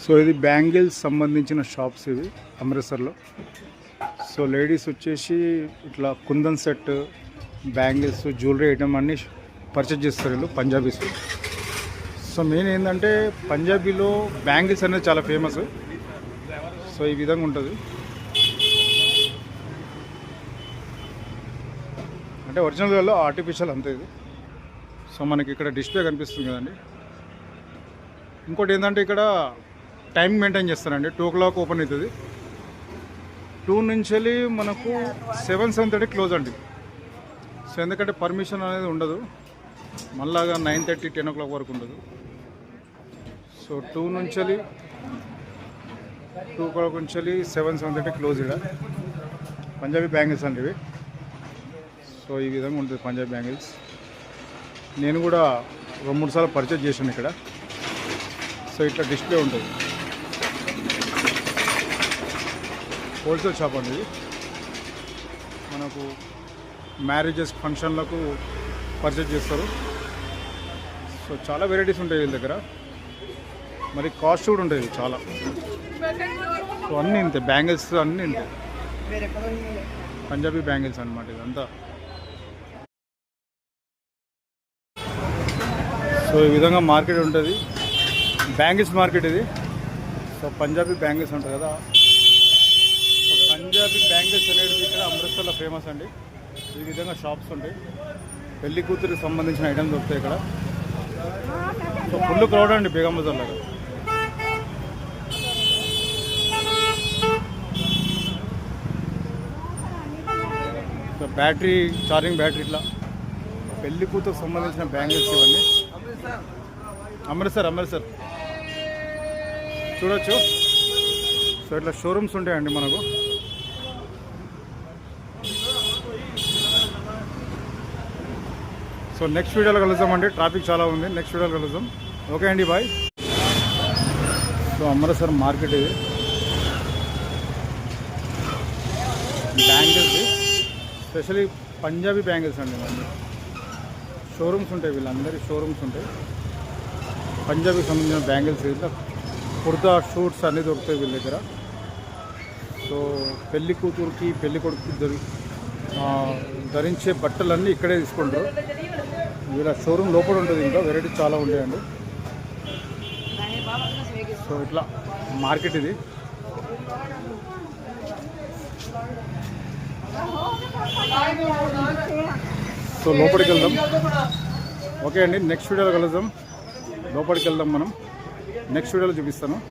So ఇది bangles సంబంధించిన shops ఇవి అమృత్సర్లో. సో లేడీస్ వచ్చేసి ఇట్లా kundan set, bangles, jewellery item అన్నీ పర్చేజ్ చేస్తారు వీళ్ళు పంజాబీస్. సో మెయిన్ ఏంటంటే పంజాబీలో బ్యాంగిల్స్ అనేది చాలా ఫేమస్. సో ఈ విధంగా ఉంటుంది, అంటే ఒరిజినల్ వేలో ఆర్టిఫిషియల్ అంతే ఇది. సో మనకి ఇక్కడ డిస్ప్లే కనిపిస్తుంది కదండి. ఇంకోటి ఏంటంటే ఇక్కడ టైం మెయింటైన్ చేస్తారండి. 2 o'clock ఓపెన్ అవుతుంది, 2 నుంచి వెళ్ళి మనకు 7-7:30 క్లోజ్ అండి. సో ఎందుకంటే పర్మిషన్ అనేది ఉండదు, మళ్ళాగా 9:30-10 o'clock వరకు ఉండదు. సో 2 నుంచి వెళ్ళి 2 o'clock నుంచి వెళ్ళి 7-7:30 క్లోజ్. ఇక్కడ పంజాబీ బ్యాంగిల్స్ అండి ఇవి. సో ఈ విధంగా ఉంటుంది పంజాబీ బ్యాంగిల్స్. నేను కూడా 2-3 సార్లు పర్చేజ్ చేశాను ఇక్కడ. సో ఇట్లా డిస్ప్లే ఉంటుంది. హోల్సేల్ షాప్ అండి ఇది. మనకు మ్యారేజెస్, ఫంక్షన్లకు పర్చేజ్ చేస్తారు. సో చాలా వెరైటీస్ ఉంటాయి వీళ్ళ దగ్గర, మరి కాస్ట్ కూడా ఉంటుంది చాలా. సో అన్నీ ఇంతే, బ్యాంగిల్స్ అన్నీ ఇంతే, పంజాబీ బ్యాంగిల్స్ అన్నమాట ఇదంతా. సో ఈ విధంగా మార్కెట్ ఉంటుంది, బ్యాంగిల్స్ మార్కెట్ ఇది. సో పంజాబీ బ్యాంగిల్స్ ఉంటుంది కదా, సో పంజాబీ బ్యాంగిల్స్ అనేది ఇక్కడ అమృత్సర్లో ఫేమస్ అండి. ఈ విధంగా షాప్స్ ఉంటాయి, పెళ్లి కూతురికి సంబంధించిన ఐటమ్స్ దొరుకుతాయి ఇక్కడ. సో ఫుల్ క్రౌడ్ అండి బేగం బజార్లో. సో బ్యాటరీ, ఛార్జింగ్ బ్యాటరీ, ఇట్లా పెళ్లి కూతురికి సంబంధించిన బ్యాంగిల్స్ ఇవన్నీ. అమృత్సర్ చూడొచ్చు. సో ఇట్లా షోరూమ్స్ ఉంటాయండి మనకు. సో నెక్స్ట్ వీడియోలో కలుద్దామండి, ట్రాఫిక్ చాలా ఉంది. నెక్స్ట్ వీడియోలో కలుద్దాం. ఓకే అండి, బాయ్. సో అమృత్సర్ మార్కెట్ ఇది, బ్యాంగిల్స్, స్పెషలీ పంజాబీ బ్యాంగిల్స్ అండి. ఇవన్నీ షోరూమ్స్ ఉంటాయి, వీళ్ళందరి షోరూమ్స్ ఉంటాయి. పంజాబీకి సంబంధించిన బ్యాంగిల్స్, ఇట్లా కుర్తా, షూట్స్ అన్నీ దొరుకుతాయి వీళ్ళ దగ్గర. సో పెళ్లి కూతురికి, పెళ్లి కొడుకు ధరించే బట్టలన్నీ ఇక్కడే తీసుకుంటారు. వీళ్ళ షోరూమ్ లోపల ఉంటుంది, ఇంకా వెరైటీ చాలా ఉంటాయండి. సో ఇట్లా మార్కెట్ ఇది. సో లోపలికి వెళ్దాం. ఓకే అండి, నెక్స్ట్ వీడియోలో కలుద్దాం. లోపలికి వెళ్దాం మనం, నెక్స్ట్ వీడియోలో చూపిస్తాను.